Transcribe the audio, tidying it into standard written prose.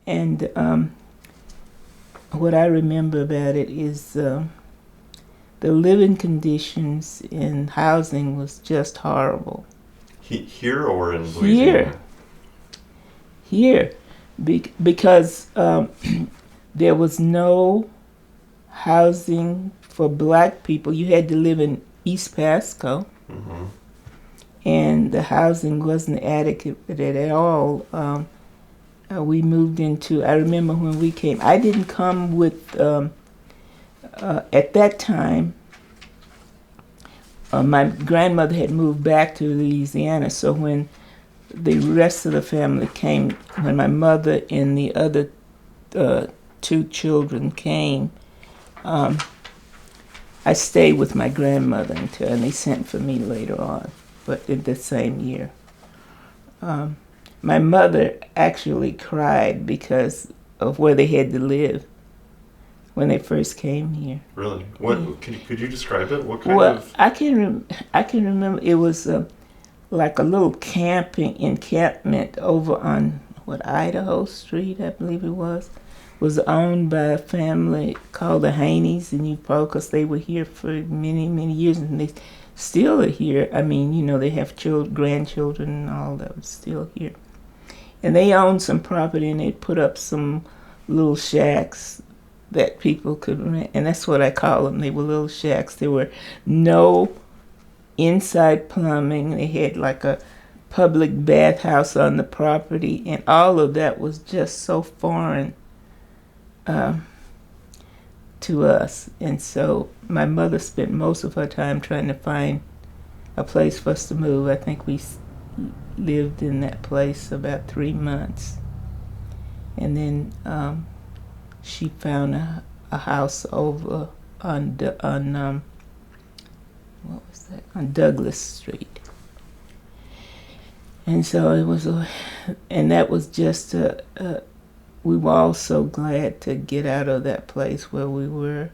And what I remember about it is the living conditions in housing was just horrible. Here or in Louisiana? Here. Because there was no housing for black people. You had to live in East Pasco, Mm-hmm. and the housing wasn't adequate at all. We moved into, I remember when we came, I didn't come with, at that time, my grandmother had moved back to Louisiana, so when the rest of the family came, when my mother and the other two children came, I stayed with my grandmother until, and they sent for me later on, but in the same year. My mother actually cried because of where they had to live when they first came here. Really? What? Yeah. Could you describe it? What kind of? I can remember it was like a little encampment over on Idaho Street, I believe it was owned by a family called the Haneys, and because they were here for many, many years, and they still are here. I mean, they have grandchildren and all that was still here. And they owned some property, and they put up some little shacks that people could rent, and that's what I call them. They were little shacks. There were no inside plumbing. They had like a public bathhouse on the property, and all of that was just so foreign to us. And so my mother spent most of her time trying to find a place for us to move. I think we lived in that place about 3 months, and then she found a house over on Douglas Street. And so it was and that was just we were all so glad to get out of that place where we were.